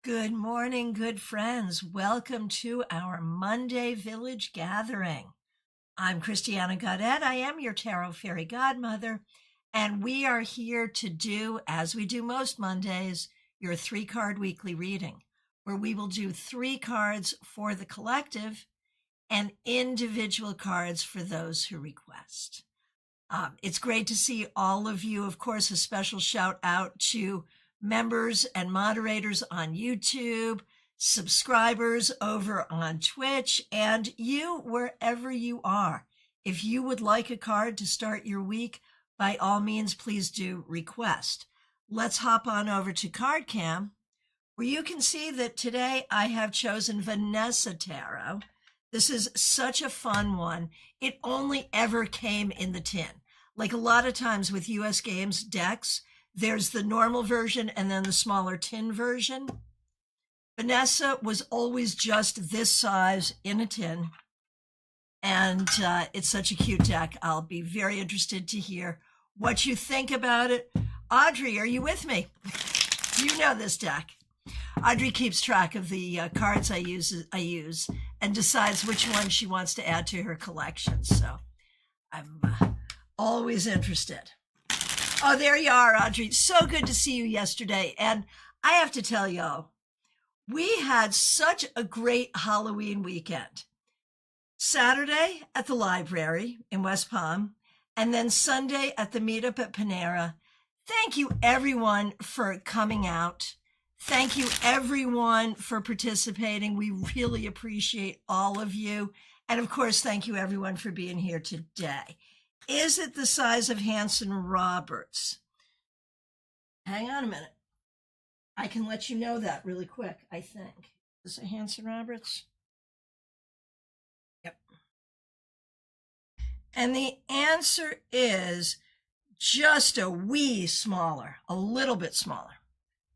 Good morning, good friends. Welcome to our Monday Village Gathering. I'm Christiana Gaudet. I am your Tarot Fairy Godmother, and we are here to do, as we do most Mondays, your 3-card weekly reading, where we will do 3 cards for the collective and individual cards for those who request. It's great to see all of you. Of course, a special shout out to members and moderators on YouTube, subscribers over on Twitch, and you wherever you are. If you would like a card to start your week, by all means, please do request. Let's hop on over to CardCam, where you can see that today I have chosen Vanessa Tarot. This is such a fun one. It only ever came in the tin. Like a lot of times with US Games decks, there's the normal version and then the smaller tin version. Vanessa was always just this size in a tin. And it's such a cute deck. I'll be very interested to hear what you think about it. Audrey, are you with me? You know this deck. Audrey keeps track of the cards I use and decides which one she wants to add to her collection. So I'm always interested. Oh, there you are, Audrey. So good to see you yesterday. And I have to tell y'all, we had such a great Halloween weekend. Saturday at the library in West Palm, and then Sunday at the meetup at Panera. Thank you, everyone, for coming out. Thank you, everyone, for participating. We really appreciate all of you. And of course, thank you, everyone, for being here today. Is it the size of Hanson Roberts? Hang on a minute. I can let you know that really quick, I think. Is it Hanson Roberts? Yep. And the answer is just a wee smaller, a little bit smaller.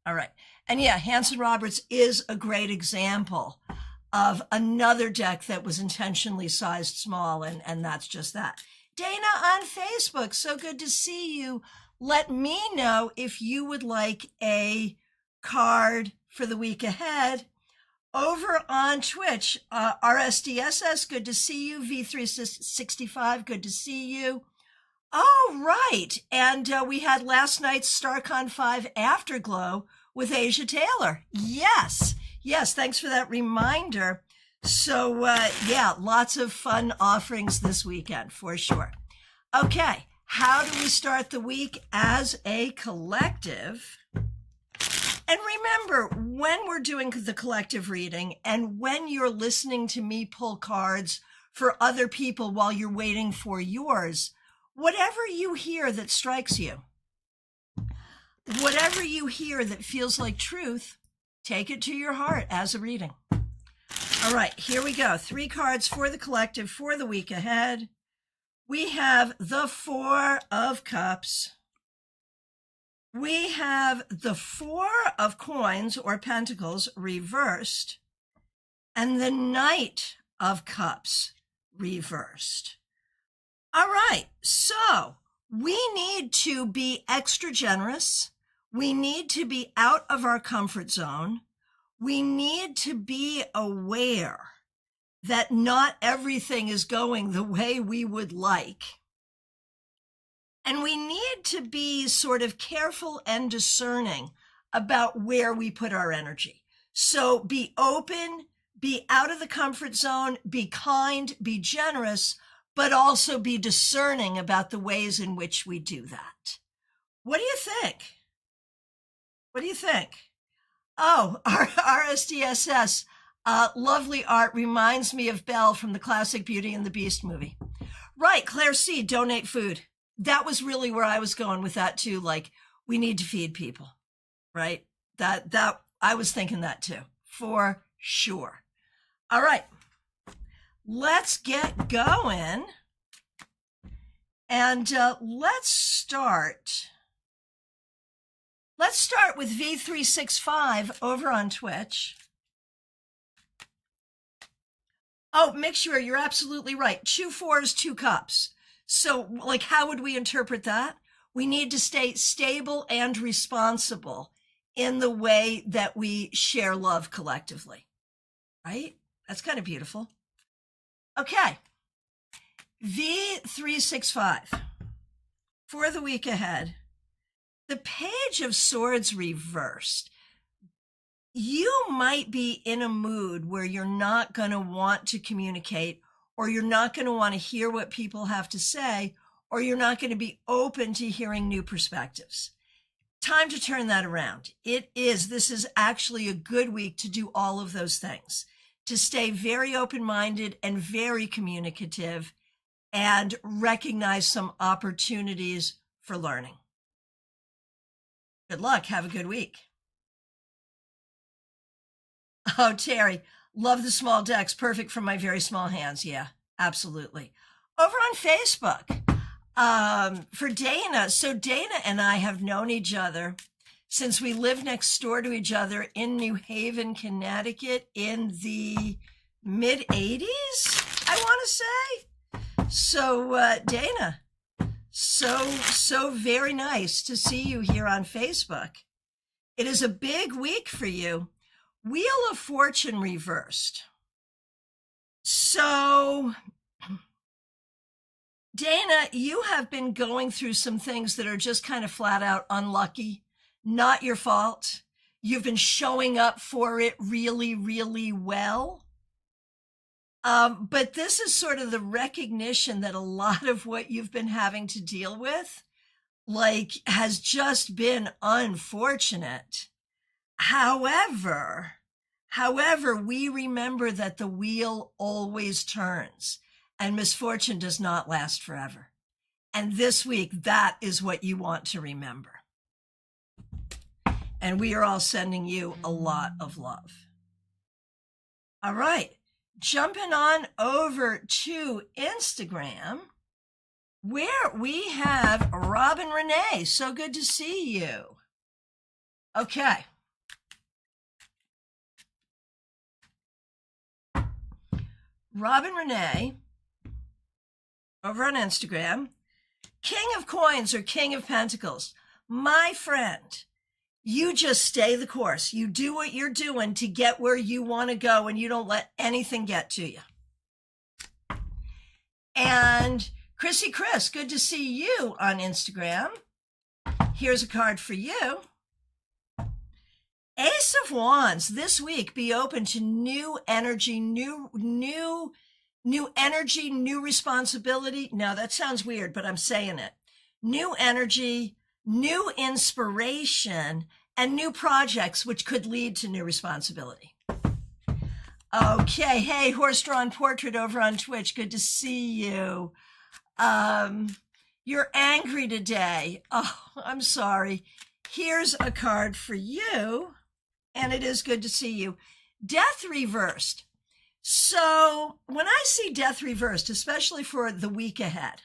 All right. And yeah, Hanson Roberts is a great example of another deck that was intentionally sized small, and that's just that. Dana on Facebook, so good to see you. Let me know if you would like a card for the week ahead. Over on Twitch, RSDSS, good to see you. V365, good to see you. Oh, right. And we had last night's StaarCon 5 Afterglow with Asia Taylor. Yes. Thanks for that reminder. So, yeah, lots of fun offerings this weekend for sure. Okay. How do we start the week as a collective? And remember, when we're doing the collective reading and when you're listening to me pull cards for other people while you're waiting for yours, whatever you hear that strikes you, whatever you hear that feels like truth, take it to your heart as a reading. All right, here we go. 3 cards for the collective for the week ahead. We have the 4 of Cups. We have the 4 of Coins or Pentacles reversed, and the Knight of Cups reversed. All right, so we need to be extra generous. We need to be out of our comfort zone. We need to be aware that not everything is going the way we would like. And we need to be sort of careful and discerning about where we put our energy. So be open, be out of the comfort zone, be kind, be generous, but also be discerning about the ways in which we do that. What do you think? What do you think? Oh, our RSDSS, lovely art reminds me of Belle from the classic Beauty and the Beast movie. Right, Claire C., donate food. That was really where I was going with that too. Like, we need to feed people, right? That I was thinking that too, for sure. All right, let's get going. And let's start with V365 over on Twitch. Oh, Mixture, you're absolutely right. 2 4s, 2 cups. So, like, how would we interpret that? We need to stay stable and responsible in the way that we share love collectively, right? That's kind of beautiful. Okay. V365 for the week ahead. The Page of Swords reversed. You might be in a mood where you're not going to want to communicate, or you're not going to want to hear what people have to say, or you're not going to be open to hearing new perspectives. Time to turn that around. This is actually a good week to do all of those things, to stay very open-minded and very communicative and recognize some opportunities for learning. Good luck. Have a good week. Oh, Terry, love the small decks. Perfect for my very small hands. Yeah, absolutely. Over on Facebook, for Dana. So Dana and I have known each other since we lived next door to each other in New Haven, Connecticut in the mid-'80s, I want to say. So Dana, so very nice to see you here on Facebook. It is a big week for you. Wheel of Fortune reversed. So, Dana, you have been going through some things that are just kind of flat out unlucky, not your fault. You've been showing up for it really, really well. But this is sort of the recognition that a lot of what you've been having to deal with, has just been unfortunate. However, we remember that the wheel always turns and misfortune does not last forever. And this week, that is what you want to remember. And we are all sending you a lot of love. All right, jumping on over to Instagram, where we have Robin Renee. So good to see you. Okay. Robin Renee, over on Instagram, King of Coins or King of Pentacles. My friend, you just stay the course. You do what you're doing to get where you want to go, and you don't let anything get to you. And Chrissy Chris, good to see you on Instagram. Here's a card for you. Ace of Wands, this week, be open to new energy, new energy, new responsibility. Now that sounds weird, but I'm saying it. New energy, new inspiration, and new projects, which could lead to new responsibility. Okay. Hey, Horse-Drawn Portrait over on Twitch. Good to see you. You're angry today. Oh, I'm sorry. Here's a card for you. And it is good to see you. Death reversed. So when I see death reversed, especially for the week ahead,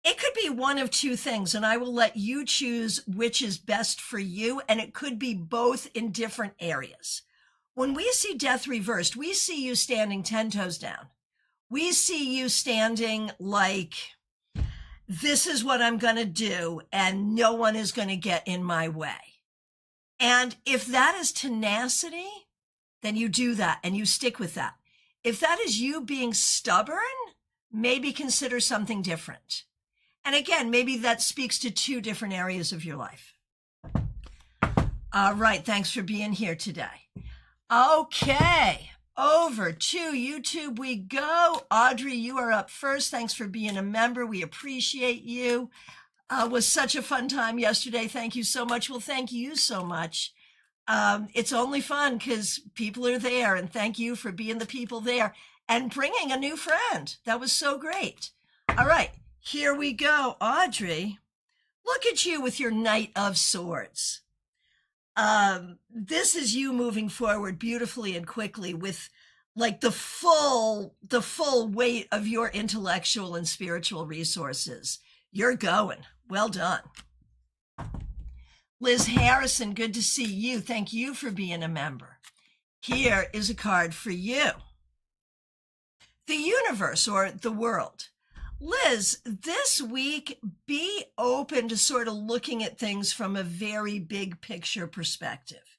it could be one of two things, and I will let you choose which is best for you, and it could be both in different areas. When we see death reversed, we see you standing 10 toes down. We see you standing like, this is what I'm going to do, and no one is going to get in my way. And if that is tenacity, then you do that and you stick with that. If that is you being stubborn, maybe consider something different. And again, maybe that speaks to two different areas of your life. All right. Thanks for being here today. Okay. Over to YouTube we go. Audrey, you are up first. Thanks for being a member. We appreciate you. Was such a fun time yesterday. Thank you so much. Well, thank you so much. It's only fun because people are there, and thank you for being the people there and bringing a new friend. That was so great. All right, here we go. Audrey, look at you with your Knight of Swords. This is you moving forward beautifully and quickly with the full weight of your intellectual and spiritual resources. You're going. Well done. Liz Harrison, good to see you. Thank you for being a member. Here is a card for you. The universe or the world. Liz, this week, be open to sort of looking at things from a very big picture perspective.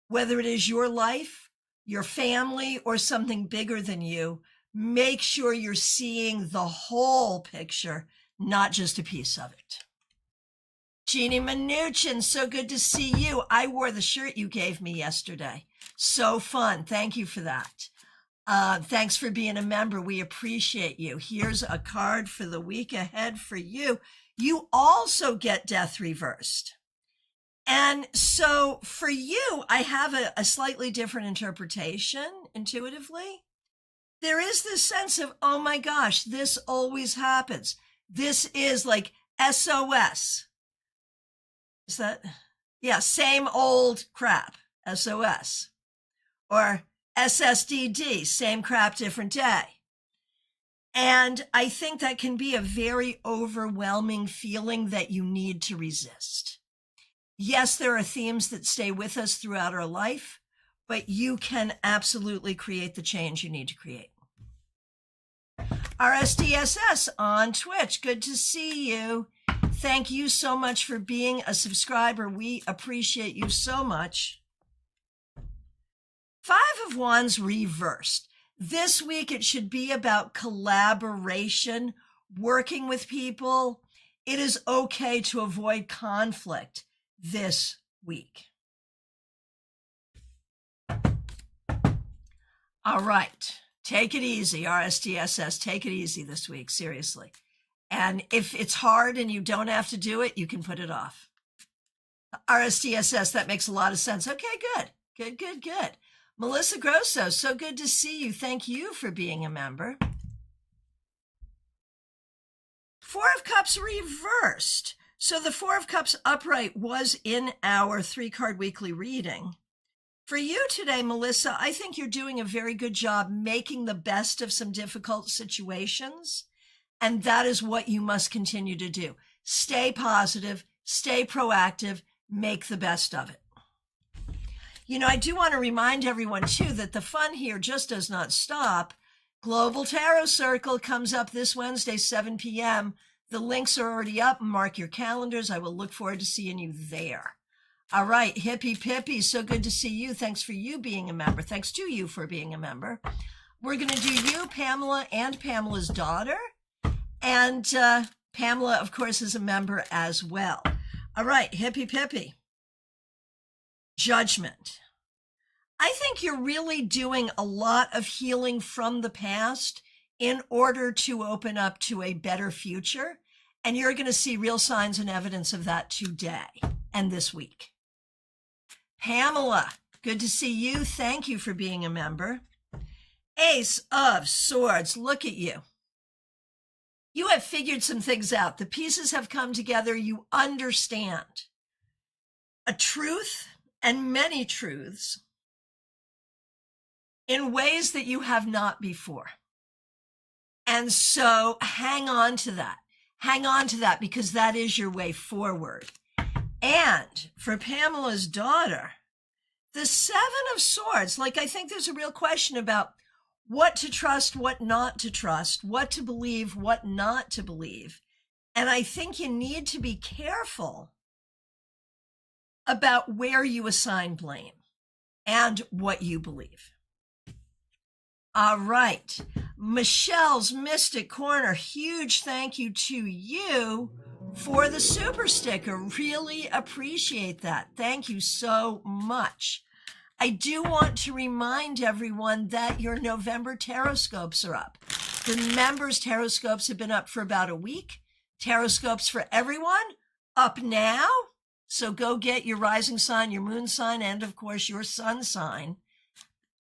Whether it is your life, your family, or something bigger than you, make sure you're seeing the whole picture, not just a piece of it. Jeannie Mnuchin, so good to see you. I wore the shirt you gave me yesterday. So fun. Thank you for that. Thanks for being a member. We appreciate you. Here's a card for the week ahead for you. You also get Death Reversed. And so for you, I have a slightly different interpretation intuitively. There is this sense of, oh my gosh, this always happens. This is like SOS. Is that? Yeah, same old crap, SOS. Or SSDD, same crap, different day. And I think that can be a very overwhelming feeling that you need to resist. Yes, there are themes that stay with us throughout our life, but you can absolutely create the change you need to create. RSDSS on Twitch, good to see you. Thank you so much for being a subscriber. We appreciate you so much. Five of Wands reversed. This week, it should be about collaboration, working with people. It is okay to avoid conflict this week. All right. Take it easy, RSDSS. Take it easy this week, seriously. And if it's hard and you don't have to do it, you can put it off. RSDSS, that makes a lot of sense. Okay, good. Melissa Grosso, so good to see you. Thank you for being a member. Four of Cups reversed. So the Four of Cups upright was in our 3-card weekly reading. For you today, Melissa, I think you're doing a very good job making the best of some difficult situations. And that is what you must continue to do. Stay positive, stay proactive, make the best of it. You know, I do want to remind everyone, too, that the fun here just does not stop. Global Tarot Circle comes up this Wednesday, 7 p.m. The links are already up. Mark your calendars. I will look forward to seeing you there. All right, Hippie Pippy, so good to see you. Thanks for you being a member. Thanks to you for being a member. We're going to do you, Pamela, and Pamela's daughter. And Pamela, of course, is a member as well. All right, Hippie Pippy. Judgment. I think you're really doing a lot of healing from the past in order to open up to a better future. And you're going to see real signs and evidence of that today and this week. Pamela, good to see you. Thank you for being a member. Ace of Swords, look at you. You have figured some things out. The pieces have come together. You understand a truth and many truths in ways that you have not before. And so hang on to that. Hang on to that because that is your way forward. And for Pamela's daughter, the Seven of Swords, like I think there's a real question about what to trust, what not to trust, what to believe, what not to believe. And I think you need to be careful about where you assign blame and what you believe. All right. Michelle's Mystic Corner, huge thank you to you for the super sticker. Really appreciate that. Thank you so much. I do want to remind everyone that your November Taroscopes are up. The members' Taroscopes have been up for about a week. Taroscopes for everyone up now. So go get your rising sign, your moon sign, and of course your sun sign.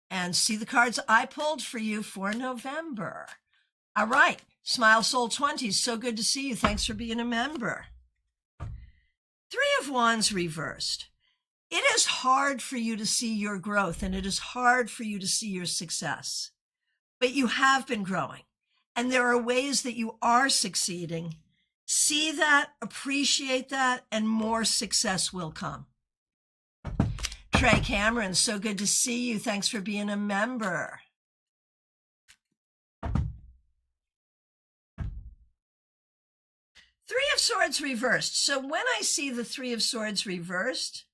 And see the cards I pulled for you for November. All right. Smile Soul 20, so good to see you. Thanks for being a member. Three of Wands reversed. It is hard for you to see your growth and it is hard for you to see your success. But you have been growing and there are ways that you are succeeding. See that, appreciate that, and more success will come. Trey Cameron, so good to see you. Thanks for being a member. Three of Swords reversed. So when I see the Three of Swords reversed,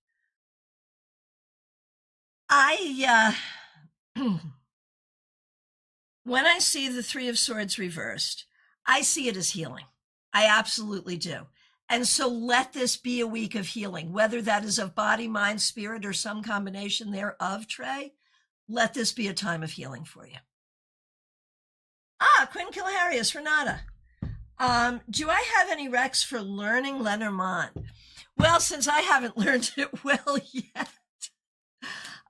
when I see the Three of Swords reversed, I see it as healing. I absolutely do. And so let this be a week of healing, whether that is of body, mind, spirit, or some combination thereof, Trey. Let this be a time of healing for you. Quinn Kilharius, Renata. Do I have any recs for learning Lenormand? Well, since I haven't learned it well yet.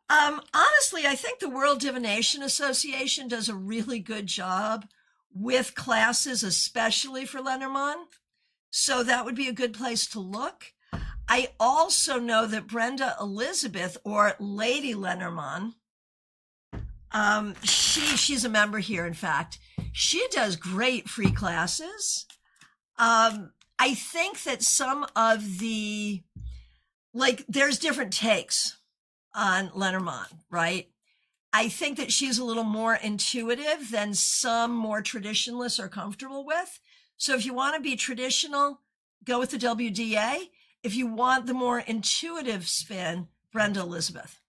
Honestly, I think the World Divination Association does a really good job with classes, especially for Lenormand. So that would be a good place to look. I also know that Brenda Elizabeth, or Lady Lenormand, she's a member here, in fact. She does great free classes. I think that some of the, there's different takes on Lenormand, right? I think that she's a little more intuitive than some more traditionalists are comfortable with. So if you want to be traditional, go with the WDA. If you want the more intuitive spin, Brenda Elizabeth.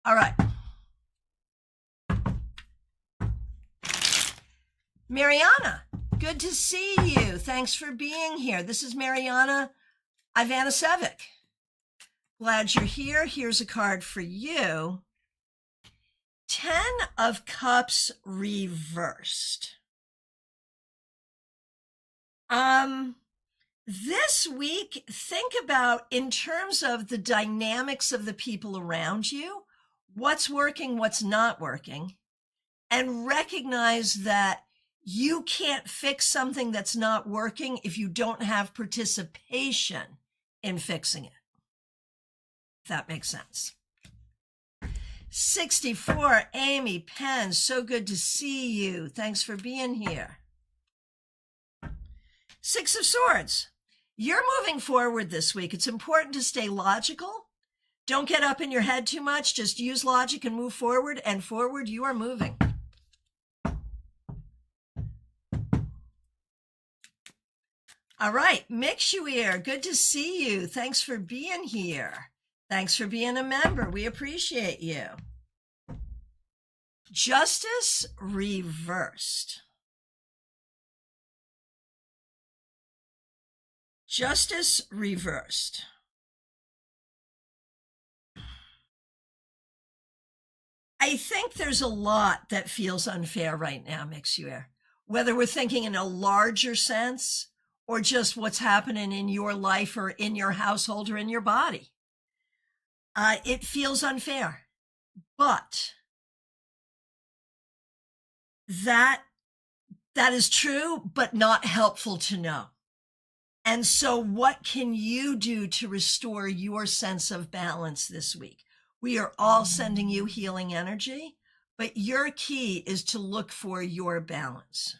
All right. Mariana, good to see you. Thanks for being here. This is Mariana Ivanasevic. Glad you're here. Here's a card for you. 10 of Cups reversed. This week, think about, in terms of the dynamics of the people around you, what's working, what's not working, and recognize that you can't fix something that's not working if you don't have participation in fixing it. If that makes sense. 64, Amy Penn, so good to see you. Thanks for being here. 6 of Swords. You're moving forward this week. It's important to stay logical. Don't get up in your head too much. Just use logic and move forward, and forward you are moving. All right, Mixuir, good to see you. Thanks for being here. Thanks for being a member. We appreciate you. Justice reversed. Justice reversed. I think there's a lot that feels unfair right now, Mixuir. Whether we're thinking in a larger sense or just what's happening in your life or in your household or in your body. It feels unfair, but that is true, but not helpful to know. And so what can you do to restore your sense of balance this week? We are all sending you healing energy, but your key is to look for your balance.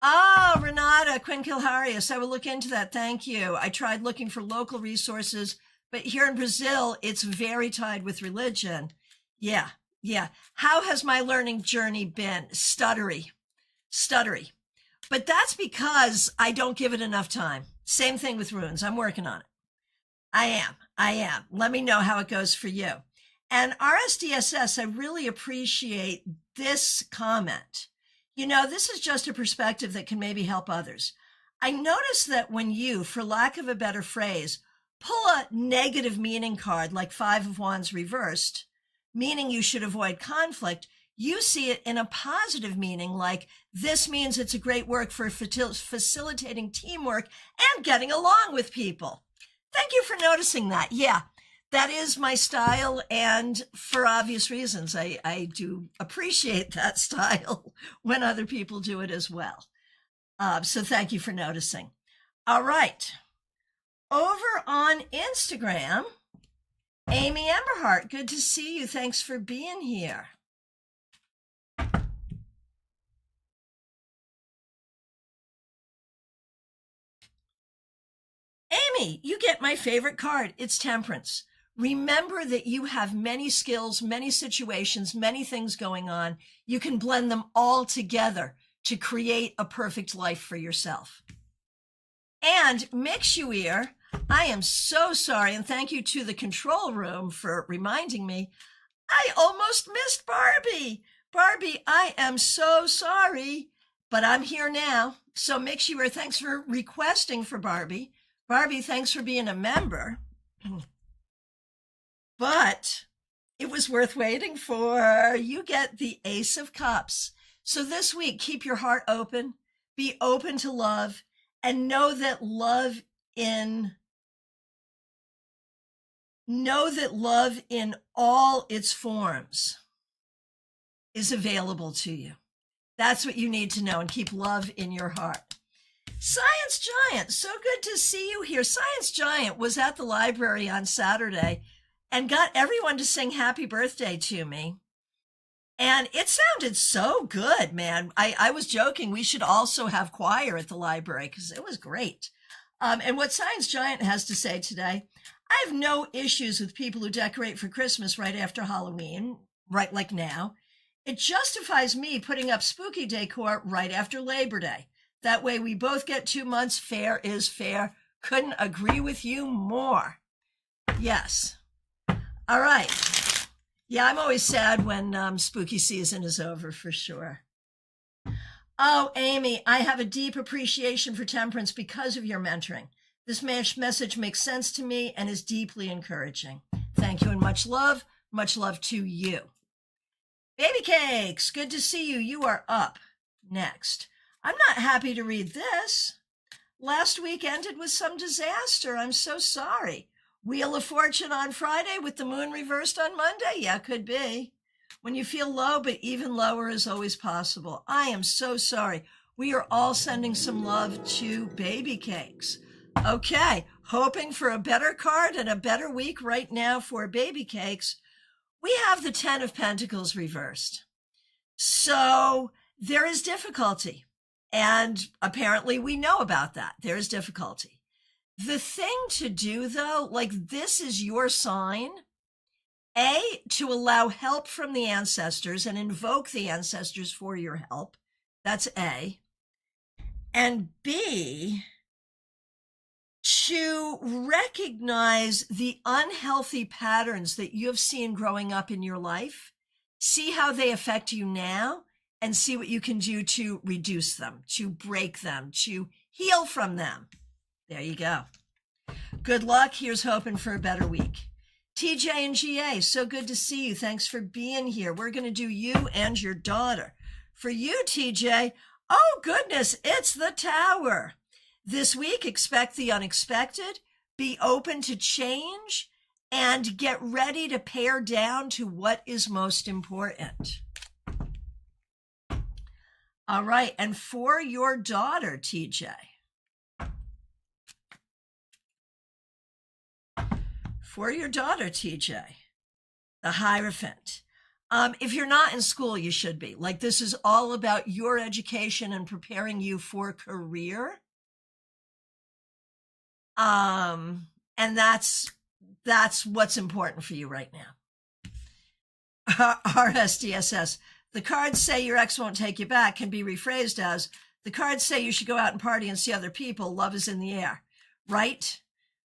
Oh, Renata, Quinn Kilharius, I will look into that. Thank you. I tried looking for local resources, but here in Brazil, it's very tied with religion. Yeah. How has my learning journey been? Stuttery. But that's because I don't give it enough time. Same thing with runes. I'm working on it. I am. Let me know how it goes for you. And RSDSS, I really appreciate this comment. You know, this is just a perspective that can maybe help others. I noticed that when you, for lack of a better phrase, pull a negative meaning card like 5 of Wands reversed, meaning you should avoid conflict, you see it in a positive meaning, like this means it's a great work for facilitating teamwork and getting along with people. Thank you for noticing that. Yeah, that is my style, and for obvious reasons, I do appreciate that style when other people do it as well. So thank you for noticing. All right. Over on Instagram, Amy Emberhart, good to see you. Thanks for being here. Amy, you get my favorite card. It's Temperance. Remember that you have many skills, many situations, many things going on. You can blend them all together to create a perfect life for yourself. And Mixuir, I am so sorry, and thank you to the control room for reminding me. I almost missed Barbie. Barbie, I am so sorry, but I'm here now. So Mixuir, thanks for requesting for Barbie. Barbie, thanks for being a member. But it was worth waiting for. You get the Ace of Cups. So this week, keep your heart open, be open to love, and know that love in all its forms is available to you. That's what you need to know, and keep love in your heart. Science Giant, so good to see you here. Science Giant was at the library on Saturday and got everyone to sing happy birthday to me. And it sounded so good, man. I was joking. We should also have choir at the library because it was great. And what Science Giant has to say today, I have no issues with people who decorate for Christmas right after Halloween, right like now. It justifies me putting up spooky decor right after Labor Day. That way we both get 2 months. Fair is fair. Couldn't agree with you more. Yes. All right. Yeah, I'm always sad when spooky season is over, for sure. Oh, Amy, I have a deep appreciation for temperance because of your mentoring. This message makes sense to me and is deeply encouraging. Thank you and much love. Much love to you. Baby Cakes, good to see you. You are up next. I'm not happy to read this. Last week ended with some disaster. I'm so sorry. Wheel of Fortune on Friday with the moon reversed on Monday? Yeah, could be. When you feel low, but even lower is always possible. I am so sorry. We are all sending some love to Baby Cakes. Okay, hoping for a better card and a better week right now for Baby Cakes. We have the 10 of Pentacles reversed. So there is difficulty. And apparently we know about that. There is difficulty. The thing to do, though, like this is your sign, A, to allow help from the ancestors and invoke the ancestors for your help. That's A. And B, to recognize the unhealthy patterns that you have seen growing up in your life, see how they affect you now, and see what you can do to reduce them, to break them, to heal from them. There you go. Good luck. Here's hoping for a better week. TJ and GA, so good to see you. Thanks for being here. We're going to do you and your daughter. For you, TJ, oh goodness, it's the Tower. This week, expect the unexpected, be open to change, and get ready to pare down to what is most important. All right, and for your daughter, TJ. For your daughter, TJ, the Hierophant. If you're not in school, you should be. Like, this is all about your education and preparing you for a career. And that's what's important for you right now. RSDSS. The cards say your ex won't take you back can be rephrased as, the cards say you should go out and party and see other people. Love is in the air. Right?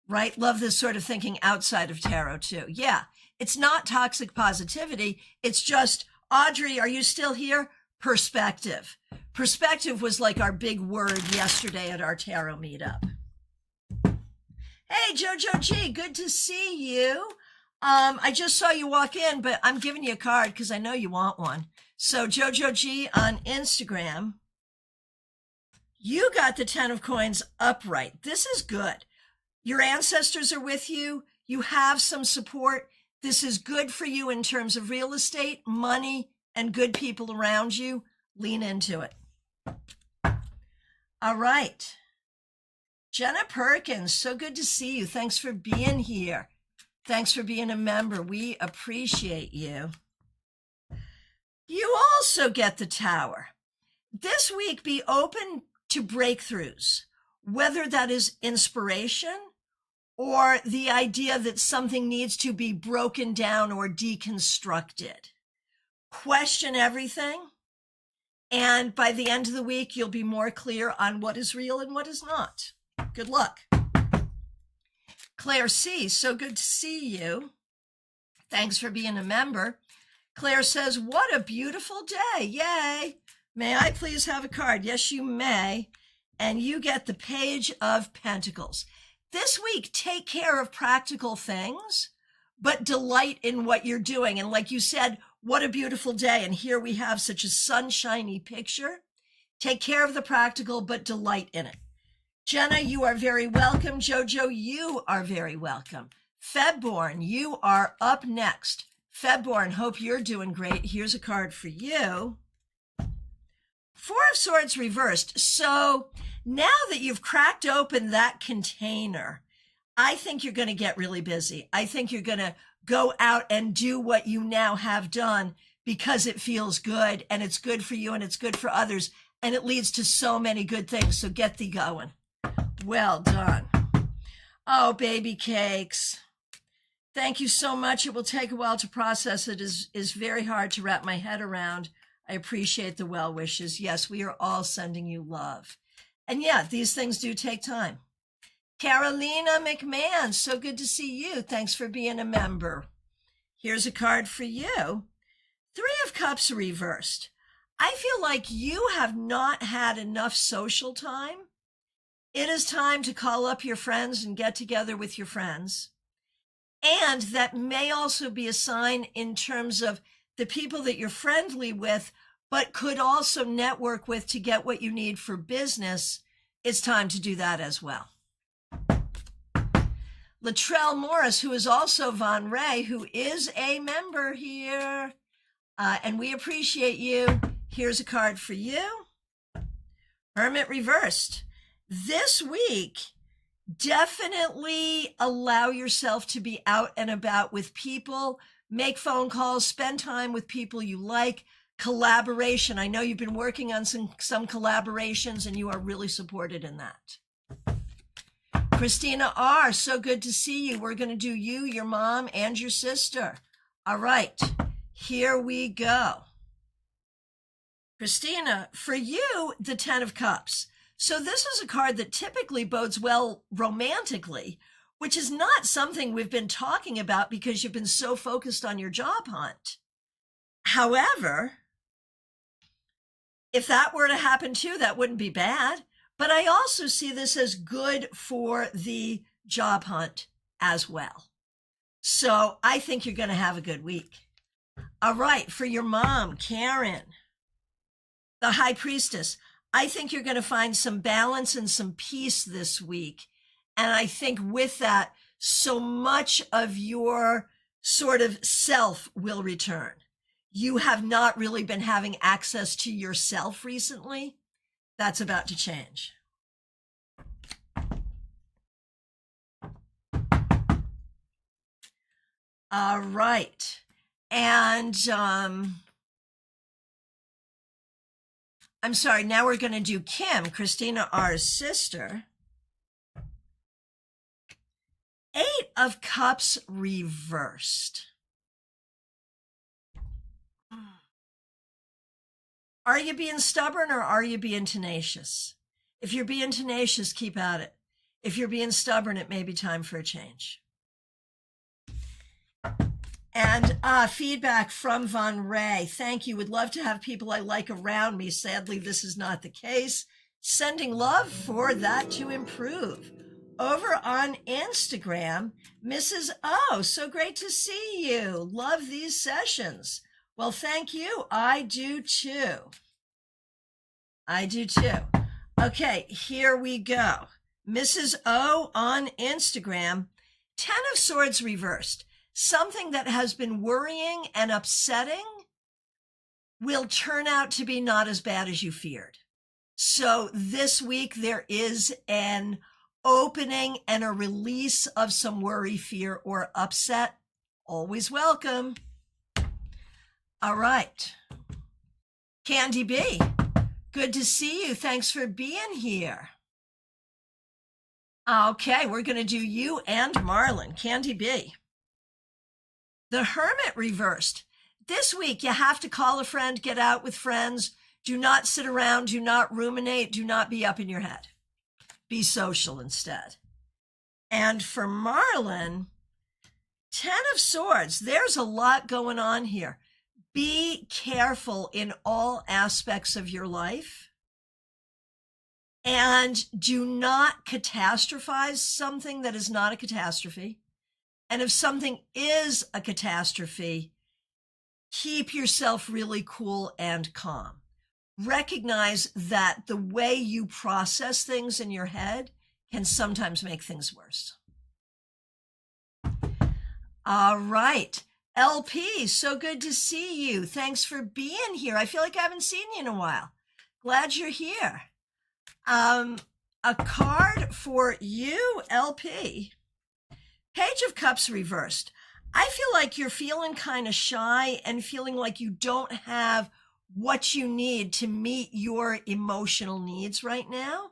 Right? Love this sort of thinking outside of tarot too. Yeah. It's not toxic positivity. It's just, Audrey, are you still here? Perspective. Perspective was like our big word yesterday at our tarot meetup. Hey, Jojo G, good to see you. I just saw you walk in, but I'm giving you a card because I know you want one. So Jojo G on Instagram, you got the 10 of Coins upright. This is good. Your ancestors are with you. You have some support. This is good for you in terms of real estate, money, and good people around you. Lean into it. All right. Jenna Perkins, so good to see you. Thanks for being here. Thanks for being a member. We appreciate you. You also get the Tower. This week, be open to breakthroughs, whether that is inspiration or the idea that something needs to be broken down or deconstructed. Question everything And by the end of the week, you'll be more clear on what is real and what is not. Good luck. Claire C., so good to see you. Thanks for being a member. Claire says, what a beautiful day. Yay. May I please have a card? Yes, you may. And you get the Page of Pentacles. This week, take care of practical things, but delight in what you're doing. And like you said, what a beautiful day. And here we have such a sunshiny picture. Take care of the practical, but delight in it. Jenna, you are very welcome. Jojo, you are very welcome. Febborn, you are up next. Febborn, hope you're doing great. Here's a card for you. Four of Swords reversed. So now that you've cracked open that container, I think you're going to get really busy. I think you're going to go out and do what you now have done because it feels good and it's good for you and it's good for others and it leads to so many good things. So get thee going. Well done. Oh, baby cakes. Thank you so much. It will take a while to process. It is very hard to wrap my head around. I appreciate the well wishes. Yes, we are all sending you love. And yeah, these things do take time. Carolina McMahon, so good to see you. Thanks for being a member. Here's a card for you. Three of Cups reversed. I feel like you have not had enough social time. It is time to call up your friends and get together with your friends. And that may also be a sign in terms of the people that you're friendly with, but could also network with to get what you need for business. It's time to do that as well. Latrell Morris, who is also Von Ray, who is a member here, and we appreciate you. Here's a card for you. Hermit reversed. This week, definitely allow yourself to be out and about with people, make phone calls, spend time with people you like, collaboration. I know you've been working on some collaborations and you are really supported in that. Christina R., so good to see you. We're going to do you, your mom, and your sister. All right, here we go. Christina, for you, the 10 of Cups. So this is a card that typically bodes well romantically, which is not something we've been talking about because you've been so focused on your job hunt. However, if that were to happen too, that wouldn't be bad. But I also see this as good for the job hunt as well. So I think you're going to have a good week. All right, for your mom, Karen, the High Priestess, I think you're going to find some balance and some peace this week. And I think with that, so much of your sort of self will return. You have not really been having access to yourself recently. That's about to change. All right. And I'm sorry, now we're going to do Kim, Christina R's sister. 8 of Cups reversed. Are you being stubborn or are you being tenacious? If you're being tenacious, keep at it. If you're being stubborn, it may be time for a change. And feedback from Von Ray. Thank you. Would love to have people I like around me. Sadly, this is not the case. Sending love for that to improve. Over on Instagram, Mrs. O, so great to see you. Love these sessions. Well, thank you. I do too. I do too. Okay, here we go. Mrs. O on Instagram, 10 of Swords reversed. Something that has been worrying and upsetting will turn out to be not as bad as you feared. So this week there is an opening and a release of some worry, fear, or upset. Always welcome. All right. Candy B, good to see you. Thanks for being here. Okay, we're going to do you and Marlon. Candy B. The Hermit reversed. This week, you have to call a friend, get out with friends, Do not sit around. Do not ruminate. Do not be up in your head. Be social instead. And for Marlin, 10 of Swords, there's a lot going on here. Be careful in all aspects of your life. And do not catastrophize something that is not a catastrophe. And if something is a catastrophe, keep yourself really cool and calm. Recognize that the way you process things in your head can sometimes make things worse. All right. LP, so good to see you. Thanks for being here. I feel like I haven't seen you in a while. Glad you're here. A card for you, LP. Page of Cups reversed. I feel like you're feeling kind of shy and feeling like you don't have what you need to meet your emotional needs right now.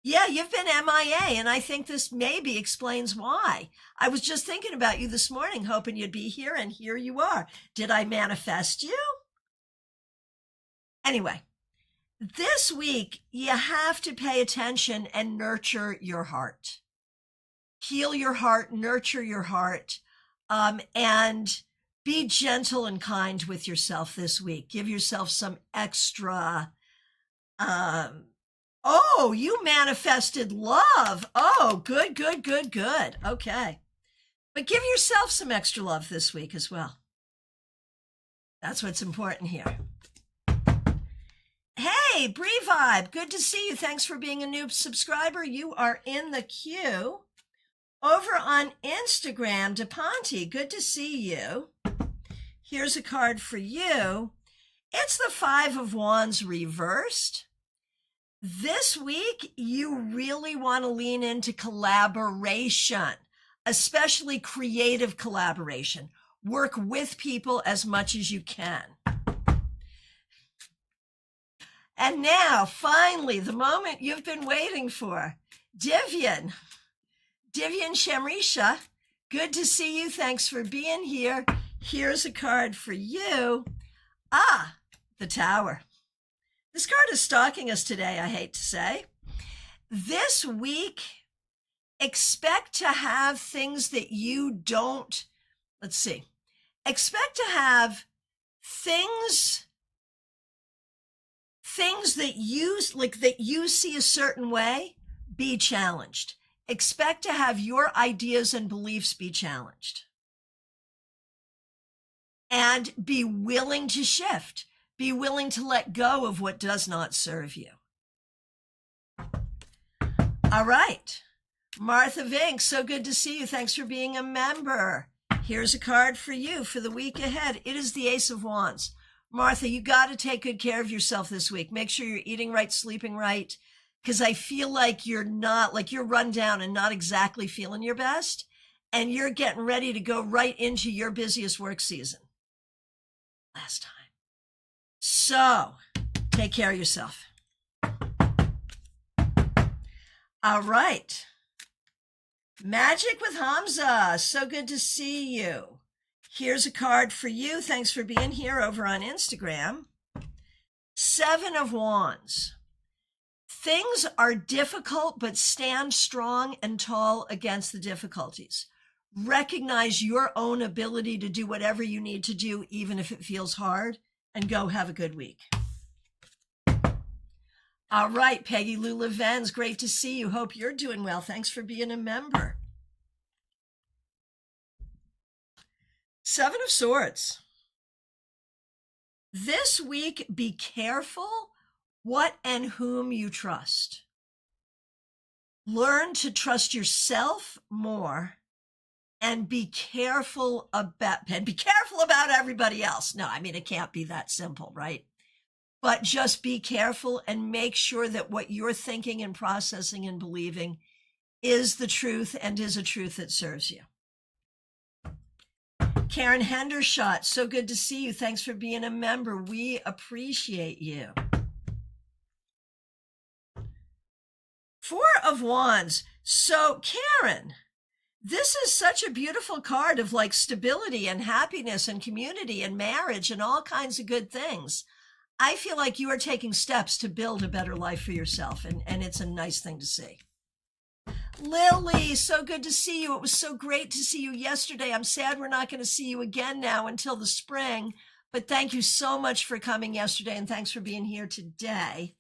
Yeah, you've been MIA, and I think this maybe explains why. I was just thinking about you this morning, hoping you'd be here, and here you are. Did I manifest you? Anyway, this week, you have to pay attention and nurture your heart. Heal your heart, nurture your heart, and be gentle and kind with yourself this week. Give yourself some extra, oh, you manifested love. Oh, good, good, good, good. Okay. But give yourself some extra love this week as well. That's what's important here. Hey, Bree Vibe, good to see you. Thanks for being a new subscriber. You are in the queue. Over on Instagram, DePonte, good to see you. Here's a card for you. It's the Five of Wands reversed. This week, you really want to lean into collaboration, especially creative collaboration. Work with people as much as you can. And now, finally, the moment you've been waiting for. Divian Shamrisha, good to see you. Thanks for being here. Here's a card for you. The Tower. This card is stalking us today, I hate to say. This week, expect to have things that you don't, expect to have things that you see a certain way be challenged. Expect to have your ideas and beliefs be challenged. And be willing to shift. Be willing to let go of what does not serve you. All right. Martha Vink, so good to see you. Thanks for being a member. Here's a card for you for the week ahead. It is the Ace of Wands. Martha, you got to take good care of yourself this week. Make sure you're eating right, sleeping right, because I feel like you're run down and not exactly feeling your best, and you're getting ready to go right into your busiest work season. Last time. So, take care of yourself. All right. Magic with Hamza. So good to see you. Here's a card for you. Thanks for being here over on Instagram. Seven of Wands. Things are difficult, but stand strong and tall against the difficulties. Recognize your own ability to do whatever you need to do, even if it feels hard, and go have a good week. All right, Peggy Lou Levens, great to see you. Hope you're doing well. Thanks for being a member. Seven of Swords. This week, be careful what and whom you trust. Learn to trust yourself more and be careful about everybody else. No, I mean, it can't be that simple, right? But just be careful and make sure that what you're thinking and processing and believing is the truth and is a truth that serves you. Karen Hendershot, so good to see you. Thanks for being a member. We appreciate you. Four of Wands. So, Karen, this is such a beautiful card of like stability and happiness and community and marriage and all kinds of good things. I feel like you are taking steps to build a better life for yourself, and it's a nice thing to see. Lily, so good to see you. It was so great to see you yesterday. I'm sad we're not going to see you again now until the spring, but thank you so much for coming yesterday, and thanks for being here today.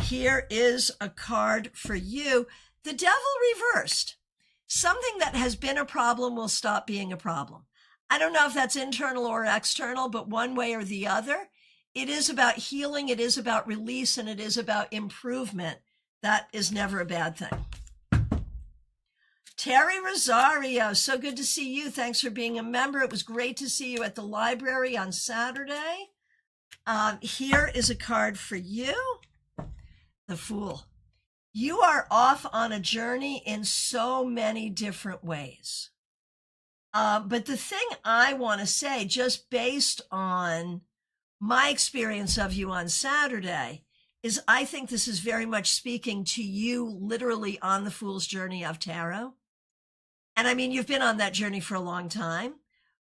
Here is a card for you. The Devil reversed. Something that has been a problem will stop being a problem. I don't know if that's internal or external, but one way or the other, it is about healing, it is about release, and it is about improvement. That is never a bad thing. Terry Rosario, so good to see you. Thanks for being a member. It was great to see you at the library on Saturday. Here is a card for you. The Fool. You are off on a journey in so many different ways. But the thing I want to say, just based on my experience of you on Saturday, is I think this is very much speaking to you literally on the Fool's journey of tarot. And I mean, you've been on that journey for a long time,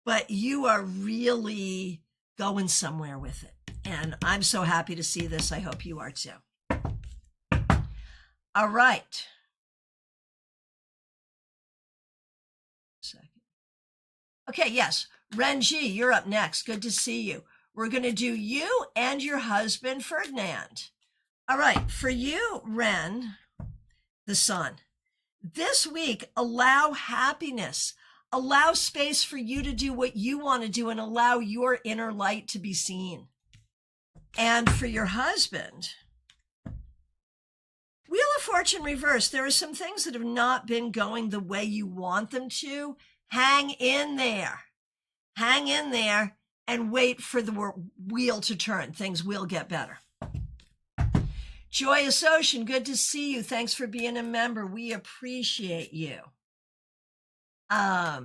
but you are really going somewhere with it. And I'm so happy to see this. I hope you are too. All right. Okay, yes. Renji, you're up next. Good to see you. We're going to do you and your husband, Ferdinand. All right, for you, Ren, the Sun. This week, allow happiness. Allow space for you to do what you want to do and allow your inner light to be seen. And for your husband, Wheel of Fortune reversed. There are some things that have not been going the way you want them to. Hang in there. Hang in there and wait for the wheel to turn. Things will get better. Joyous Ocean, good to see you. Thanks for being a member. We appreciate you. We're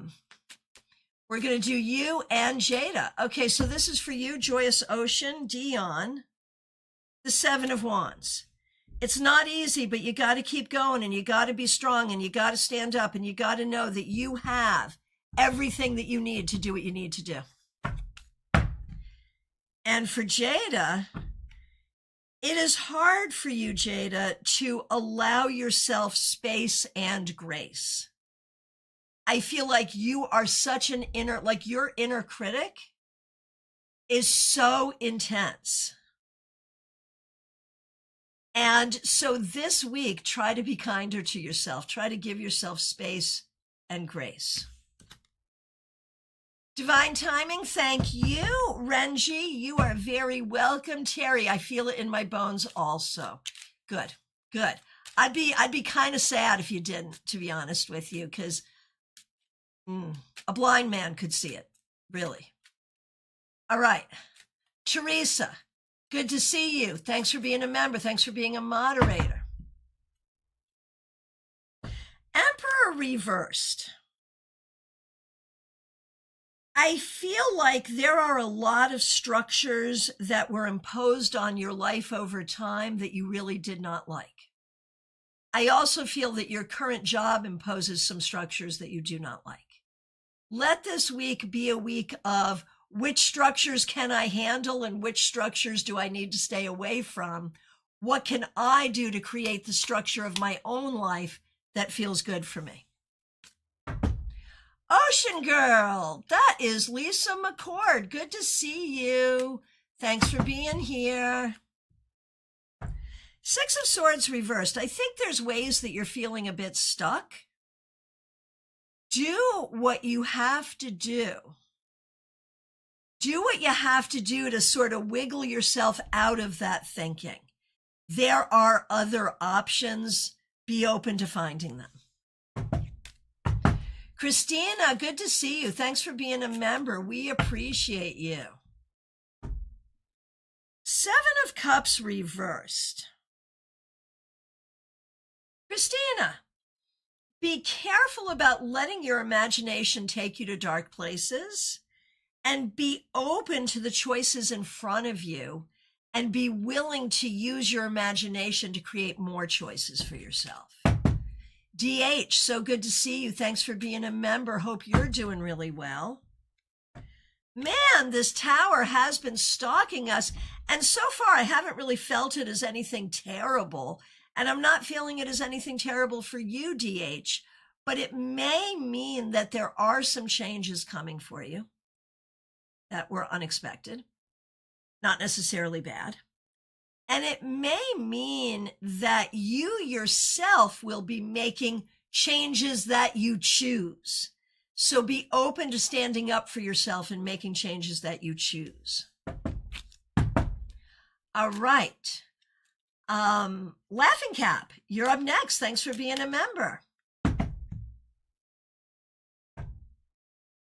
going to do you and Jada. Okay, so this is for you, Joyous Ocean, Dion, the Seven of Wands. It's not easy, but you got to keep going and you got to be strong and you got to stand up and you got to know that you have everything that you need to do what you need to do. And for Jada, it is hard for you, Jada, to allow yourself space and grace. I feel like you are such an your inner critic is so intense. And so this week, try to be kinder to yourself. Try to give yourself space and grace. Divine Timing, thank you. Renji, you are very welcome. Terry, I feel it in my bones also. Good, good. I'd be kind of sad if you didn't, to be honest with you, because a blind man could see it, really. All right. Teresa, good to see you. Thanks for being a member. Thanks for being a moderator. Emperor reversed. I feel like there are a lot of structures that were imposed on your life over time that you really did not like. I also feel that your current job imposes some structures that you do not like. Let this week be a week of which structures can I handle and which structures do I need to stay away from? What can I do to create the structure of my own life that feels good for me? Ocean Girl, that is Lisa McCord. Good to see you. Thanks for being here. Six of Swords reversed. I think there's ways that you're feeling a bit stuck. Do what you have to do. Do what you have to do to sort of wiggle yourself out of that thinking. There are other options. Be open to finding them. Christina, good to see you. Thanks for being a member. We appreciate you. Seven of Cups reversed. Christina, be careful about letting your imagination take you to dark places, and be open to the choices in front of you and be willing to use your imagination to create more choices for yourself. DH, so good to see you. Thanks for being a member. Hope you're doing really well. man, this tower has been stalking us. And so far, I haven't really felt it as anything terrible. And I'm not feeling it as anything terrible for you, DH. But it may mean that there are some changes coming for you that were unexpected, not necessarily bad. And it may mean that you yourself will be making changes that you choose. So be open to standing up for yourself and making changes that you choose. All right. Laughing Cap, you're up next. Thanks for being a member.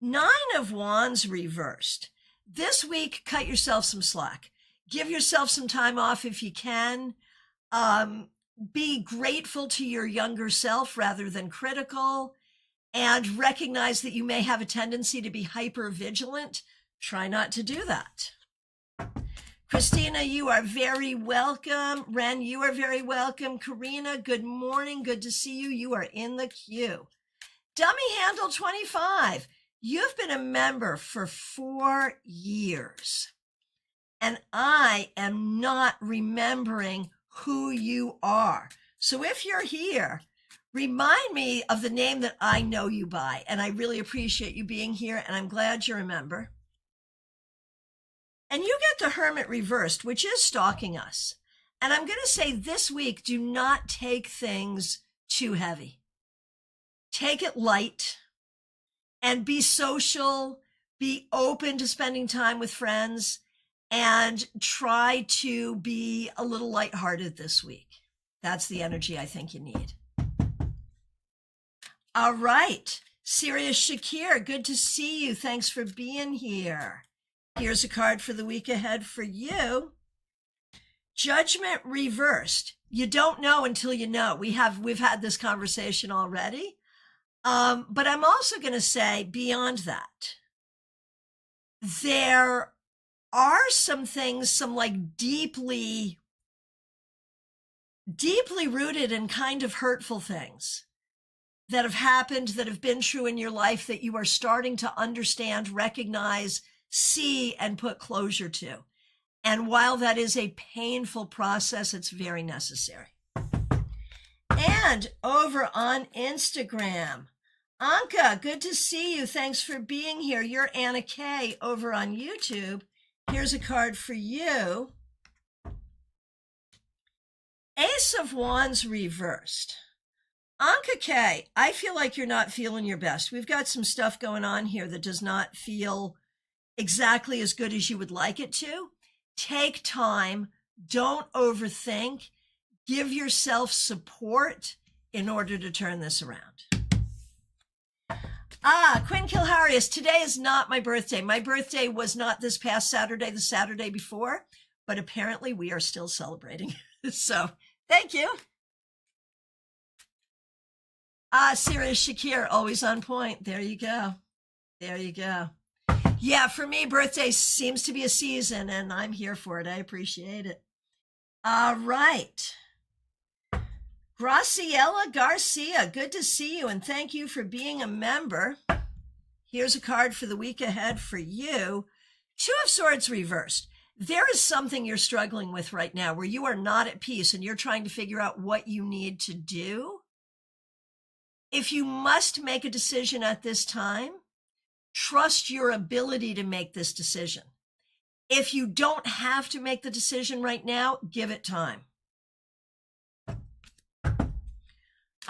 9 of Wands reversed. This week, cut yourself some slack. Give yourself some time off if you can. Be grateful to your younger self rather than critical, and recognize that you may have a tendency to be hyper vigilant. Try not to do that. Christina, you are very welcome. Ren, you are very welcome. Karina, good morning. Good to see you. You are in the queue. Dummy Handle 25. You've been a member for 4 years, and I am not remembering who you are. So if you're here, remind me of the name that I know you by, and I really appreciate you being here, and I'm glad you're a member. And you get the Hermit reversed, which is stalking us. And I'm going to say this week, do not take things too heavy. Take it light. And be social, be open to spending time with friends, and try to be a little lighthearted this week. That's the energy I think you need. All right. Sirius Shakir, good to see you. Thanks for being here. Here's a card for the week ahead for you. Judgment reversed. You don't know until you know. We've had this conversation already. But I'm also going to say beyond that, there are some things, some like deeply rooted and kind of hurtful things that have happened, that have been true in your life, that you are starting to understand, recognize, see, and put closure to. And while that is a painful process, it's very necessary. And over on Instagram, Anka, good to see you. Thanks for being here. You're Anna K over on YouTube. Here's a card for you. Ace of Wands reversed. Anka K, I feel like you're not feeling your best. We've got some stuff going on here that does not feel exactly as good as you would like it to. Take time. Don't overthink. Give yourself support in order to turn this around. Quinn Kilharius, today is not my birthday. My birthday was not this past Saturday, the Saturday before, but apparently we are still celebrating. So thank you. Sirius Shakir, always on point. There you go. There you go. Yeah, for me, birthday seems to be a season, and I'm here for it. I appreciate it. All right. Graciela Garcia, good to see you, and thank you for being a member. Here's a card for the week ahead for you. Two of Swords reversed. There is something you're struggling with right now where you are not at peace and you're trying to figure out what you need to do. If you must make a decision at this time, trust your ability to make this decision. If you don't have to make the decision right now, give it time.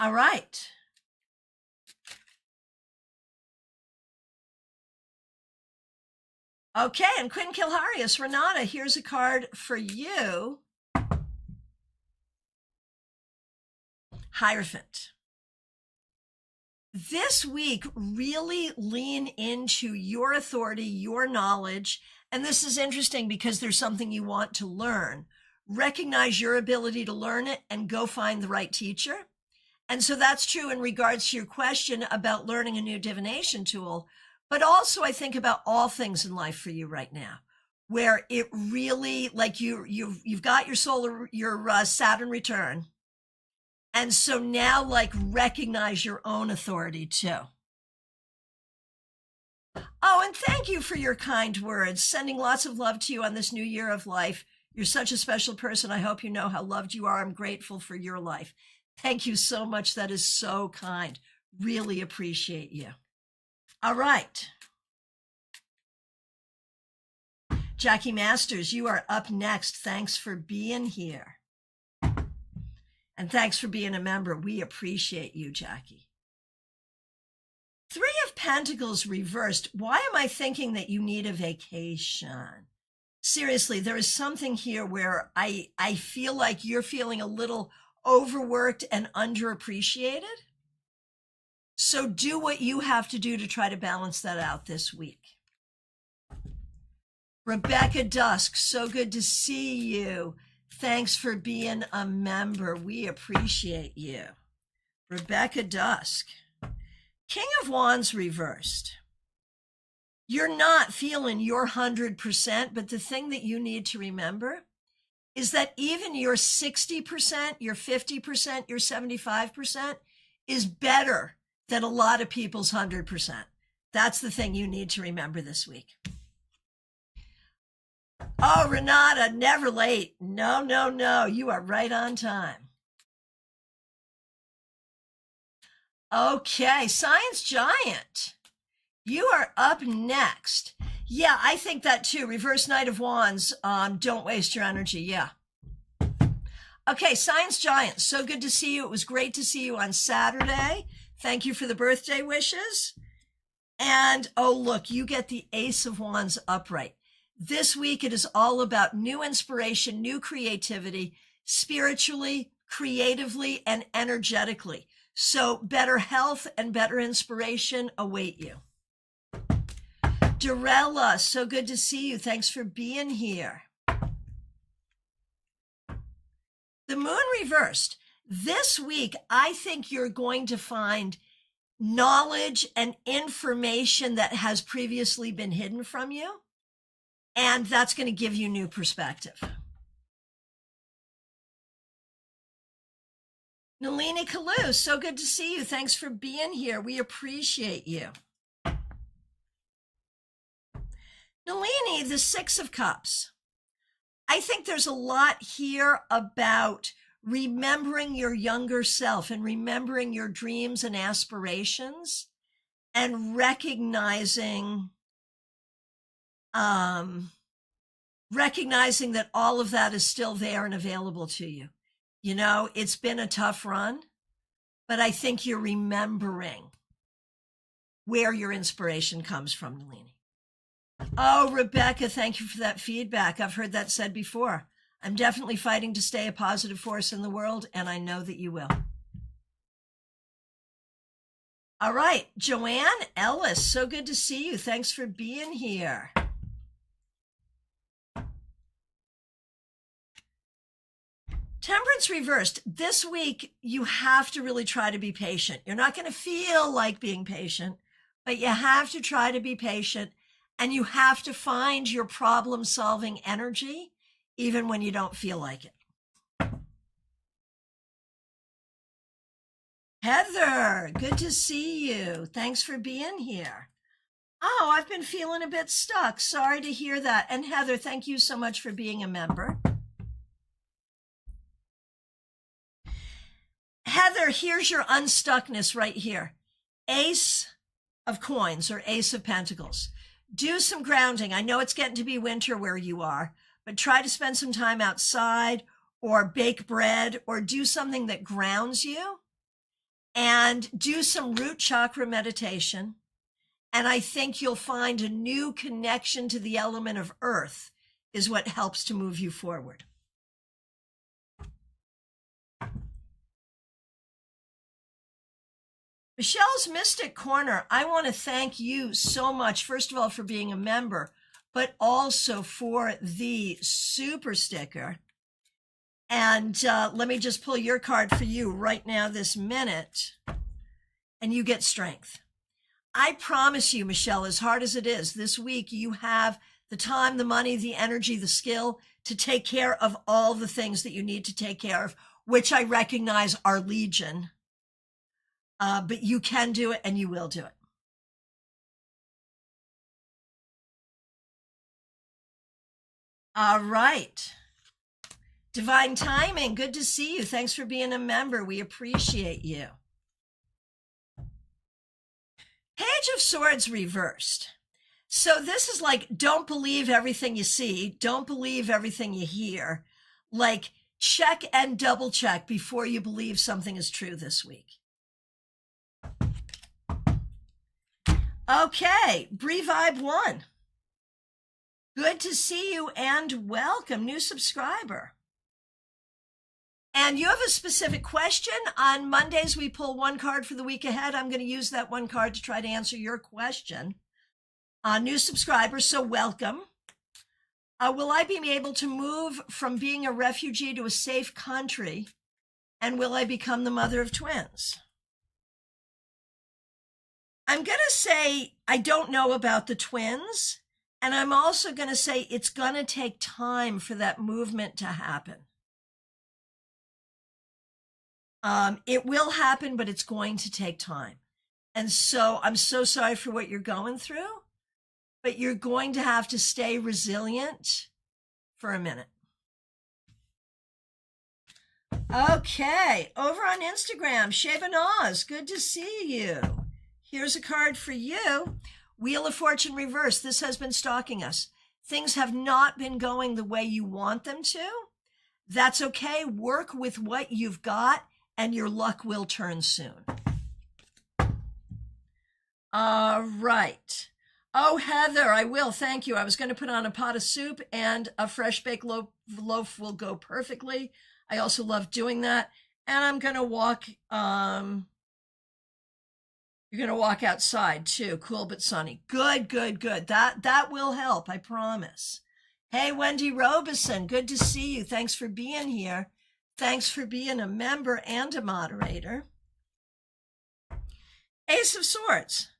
All right. Okay, and Quinn Kilharius, Renata, here's a card for you. Hierophant. This week, really lean into your authority, your knowledge, and this is interesting because there's something you want to learn. Recognize your ability to learn it and go find the right teacher. And so that's true in regards to your question about learning a new divination tool, but also I think about all things in life for you right now, where it really, like you've got your Saturn return. And so now, like, recognize your own authority too. Oh, and thank you for your kind words. Sending lots of love to you on this new year of life. You're such a special person. I hope you know how loved you are. I'm grateful for your life. Thank you so much. That is so kind. Really appreciate you. All right. Jackie Masters, you are up next. Thanks for being here. And thanks for being a member. We appreciate you, Jackie. Three of Pentacles reversed. Why am I thinking that you need a vacation? Seriously, there is something here where I feel like you're feeling a little overworked and underappreciated. So do what you have to do to try to balance that out this week. Rebecca Dusk, so good to see you. Thanks for being a member. We appreciate you. Rebecca Dusk. King of Wands reversed. You're not feeling your 100%, but the thing that you need to remember is that even your 60%, your 50%, your 75% is better than a lot of people's 100%. That's the thing you need to remember this week. Oh, Renata, never late. No, no, no. You are right on time. Okay, Science Giant, you are up next. Yeah, I think that too. Reverse Knight of Wands. Don't waste your energy. Yeah. Okay, Science Giant, so good to see you. It was great to see you on Saturday. Thank you for the birthday wishes. And, oh, look, you get the Ace of Wands upright. This week, it is all about new inspiration, new creativity, spiritually, creatively, and energetically. So better health and better inspiration await you. Dorella, so good to see you. Thanks for being here. The moon reversed. This week, I think you're going to find knowledge and information that has previously been hidden from you. And that's going to give you new perspective. Nalini Kalu, so good to see you. Thanks for being here. We appreciate you. Nalini, the Six of Cups. I think there's a lot here about remembering your younger self and remembering your dreams and aspirations and recognizing that all of that is still there and available to you. You know, it's been a tough run, but I think you're remembering where your inspiration comes from, Nalini. Oh, Rebecca, thank you for that feedback. I've heard that said before. I'm definitely fighting to stay a positive force in the world, and I know that you will. All right, Joanne Ellis, so good to see you. Thanks for being here. Temperance reversed. This week, you have to really try to be patient. You're not going to feel like being patient, but you have to try to be patient, and you have to find your problem-solving energy, even when you don't feel like it. Heather, good to see you. Thanks for being here. Oh, I've been feeling a bit stuck. Sorry to hear that. And Heather, thank you so much for being a member. Heather, here's your unstuckness right here. Ace of Coins or Ace of Pentacles. Do some grounding. I know it's getting to be winter where you are, but try to spend some time outside or bake bread or do something that grounds you and do some root chakra meditation. And I think you'll find a new connection to the element of earth is what helps to move you forward. Michelle's Mystic Corner, I want to thank you so much, first of all, for being a member, but also for the super sticker. And let me just pull your card for you right now, this minute, and you get strength. I promise you, Michelle, as hard as it is, this week you have the time, the money, the energy, the skill to take care of all the things that you need to take care of, which I recognize are legion. But you can do it and you will do it. All right. Divine Timing, good to see you. Thanks for being a member. We appreciate you. Page of Swords reversed. So this is like, don't believe everything you see. Don't believe everything you hear. Like, check and double check before you believe something is true this week. Okay, Bree Vibe 1. Good to see you and welcome, new subscriber. And you have a specific question. On Mondays, we pull one card for the week ahead. I'm going to use that one card to try to answer your question. New subscribers, so welcome. Will I be able to move from being a refugee to a safe country? And will I become the mother of twins? I'm going to say I don't know about the twins. And I'm also going to say it's going to take time for that movement to happen. It will happen, but it's going to take time. And so I'm so sorry for what you're going through, but you're going to have to stay resilient for a minute. Okay, over on Instagram, Shabanaz, good to see you. Here's a card for you. Wheel of Fortune reverse. This has been stalking us. Things have not been going the way you want them to. That's okay. Work with what you've got and your luck will turn soon. All right. Oh, Heather, I will. Thank you. I was going to put on a pot of soup and a fresh baked loaf will go perfectly. I also love doing that. And I'm going to walk, you're going to walk outside too. Cool but sunny. Good, good, good. That will help, I promise. Hey, Wendy Robeson, good to see you. Thanks for being here. Thanks for being a member and a moderator. Ace of Swords.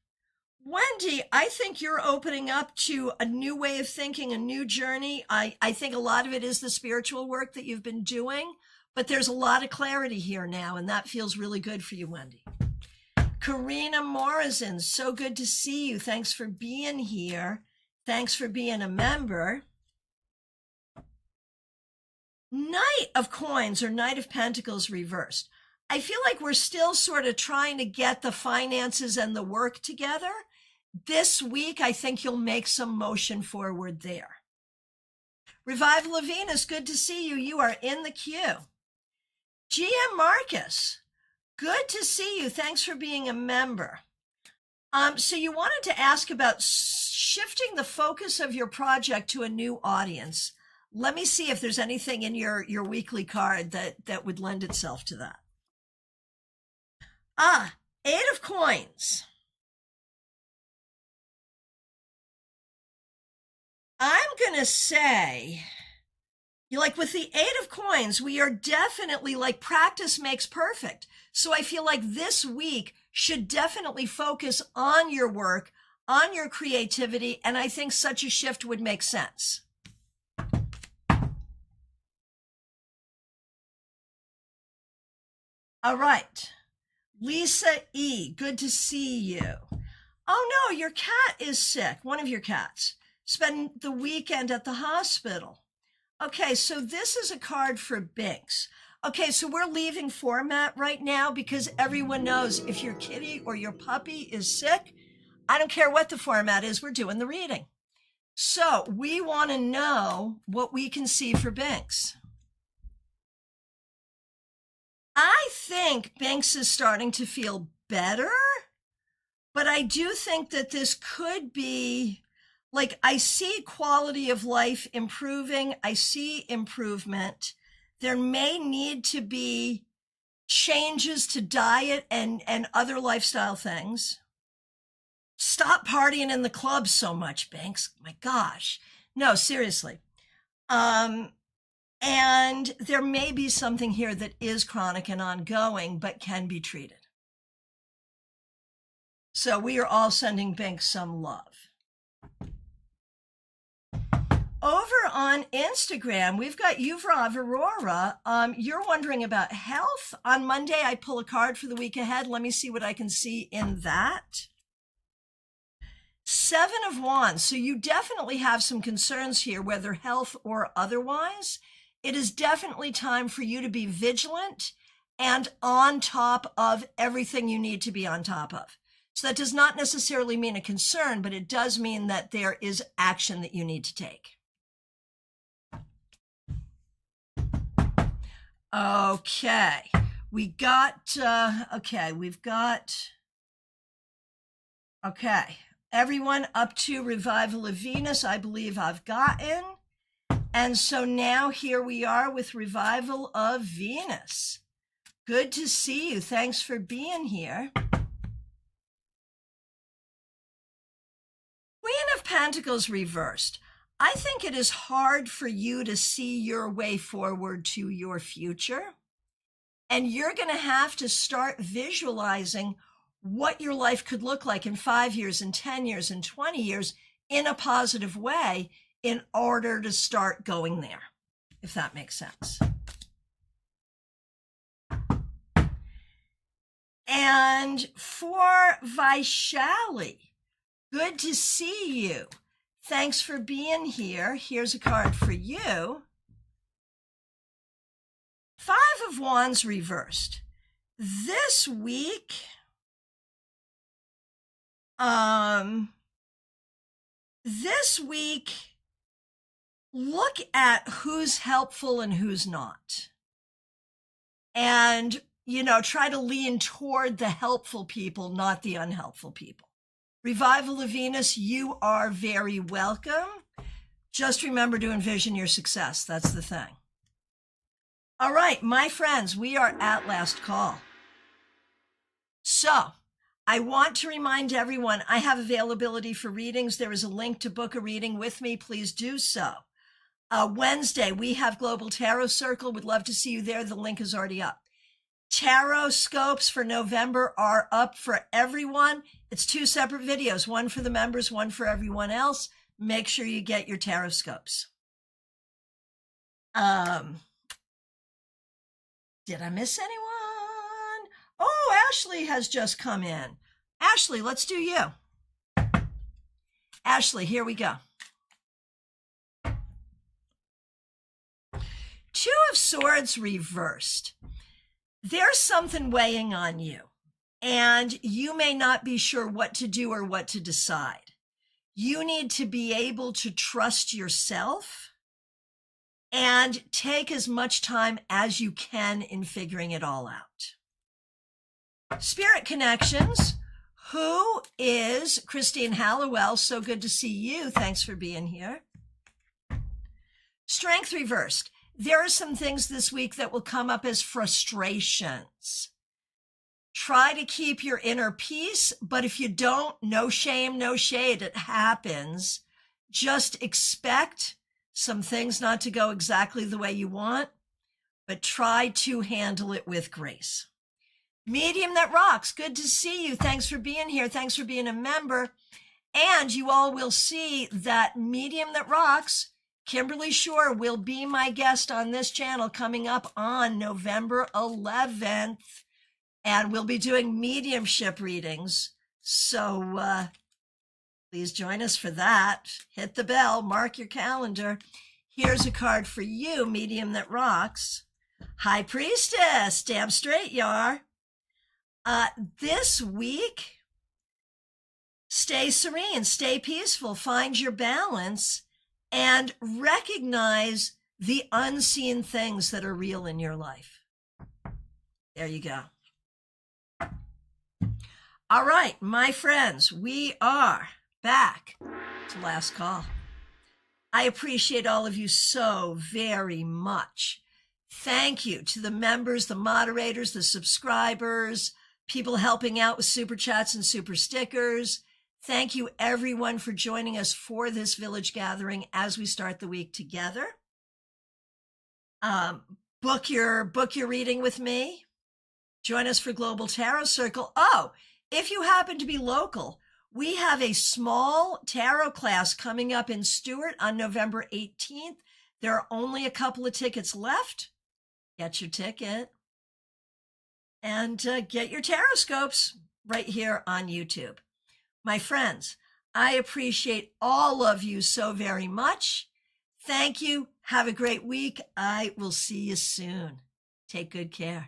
Wendy, I think you're opening up to a new way of thinking, a new journey. I think a lot of it is the spiritual work that you've been doing, but there's a lot of clarity here now, and that feels really good for you, Wendy. Karina Morrison, so good to see you. Thanks for being here. Thanks for being a member. Knight of Coins or Knight of Pentacles reversed. I feel like we're still sort of trying to get the finances and the work together. This week, I think you'll make some motion forward there. Revival of Venus, good to see you. You are in the queue. GM Marcus, good to see you. Thanks for being a member. So you wanted to ask about shifting the focus of your project to a new audience. Let me see if there's anything in your weekly card that would lend itself to that. Eight of Coins. I'm going to say, with the Eight of Coins, we are definitely practice makes perfect. So I feel like this week should definitely focus on your work, on your creativity, and I think such a shift would make sense. All right. Lisa E., good to see you. Oh no, your cat is sick. One of your cats. Spent the weekend at the hospital. Okay, so this is a card for Binks. Okay, so we're leaving format right now because everyone knows if your kitty or your puppy is sick, I don't care what the format is, we're doing the reading. So we want to know what we can see for Binks. I think Binks is starting to feel better, but I do think that this could be, I see quality of life improving. I see improvement. There may need to be changes to diet and other lifestyle things. Stop partying in the club so much, Binks. My gosh. No, seriously. And there may be something here that is chronic and ongoing, but can be treated. So we are all sending Binks some love. Over on Instagram, we've got Yuvra Aurora. You're wondering about health. On Monday, I pull a card for the week ahead. Let me see what I can see in that. Seven of Wands. So you definitely have some concerns here, whether health or otherwise. It is definitely time for you to be vigilant and on top of everything you need to be on top of. So that does not necessarily mean a concern, but it does mean that there is action that you need to take. Okay, we've got, everyone up to Revival of Venus, I believe I've gotten. And so now here we are with Revival of Venus. Good to see you. Thanks for being here. Queen of Pentacles reversed. I think it is hard for you to see your way forward to your future. And you're going to have to start visualizing what your life could look like in 5 years, in 10 years, in 20 years in a positive way in order to start going there, if that makes sense. And for Vaishali, good to see you. Thanks for being here. Here's a card for you. Five of Wands reversed. This week, look at who's helpful and who's not. And, try to lean toward the helpful people, not the unhelpful people. Revival of Venus, you are very welcome. Just remember to envision your success. That's the thing. All right, my friends, we are at last call. So I want to remind everyone, I have availability for readings. There is a link to book a reading with me. Please do so. Wednesday, we have Global Tarot Circle. We'd love to see you there. The link is already up. Tarot scopes for November are up for everyone. It's 2 separate videos, one for the members, one for everyone else. Make sure you get your tarot scopes. Did I miss anyone? Oh, Ashley has just come in. Ashley, let's do you. Ashley, here we go. 2 of Swords reversed. There's something weighing on you, and you may not be sure what to do or what to decide. You need to be able to trust yourself and take as much time as you can in figuring it all out. Spirit Connections, who is Christine Hallowell? So good to see you. Thanks for being here. Strength reversed. There are some things this week that will come up as frustrations. Try to keep your inner peace, but if you don't, no shame, no shade, it happens. Just expect some things not to go exactly the way you want, but try to handle it with grace. Medium that rocks, good to see you. Thanks for being here. Thanks for being a member. And you all will see that Medium that rocks, Kimberly Shore, will be my guest on this channel coming up on November 11th. And we'll be doing mediumship readings. So please join us for that. Hit the bell, mark your calendar. Here's a card for you, Medium that rocks. High Priestess, damn straight you are. This week, stay serene, stay peaceful, find your balance, and recognize the unseen things that are real in your life. There you go. All right, my friends, we are back to last call. I appreciate all of you so very much. Thank you to the members, the moderators, the subscribers, people helping out with super chats and super stickers. Thank you, everyone, for joining us for this village gathering as we start the week together. Book your reading with me. Join us for Global Tarot Circle. Oh, if you happen to be local, we have a small tarot class coming up in Stewart on November 18th. There are only a couple of tickets left. Get your ticket and get your tarot scopes right here on YouTube. My friends, I appreciate all of you so very much. Thank you. Have a great week. I will see you soon. Take good care.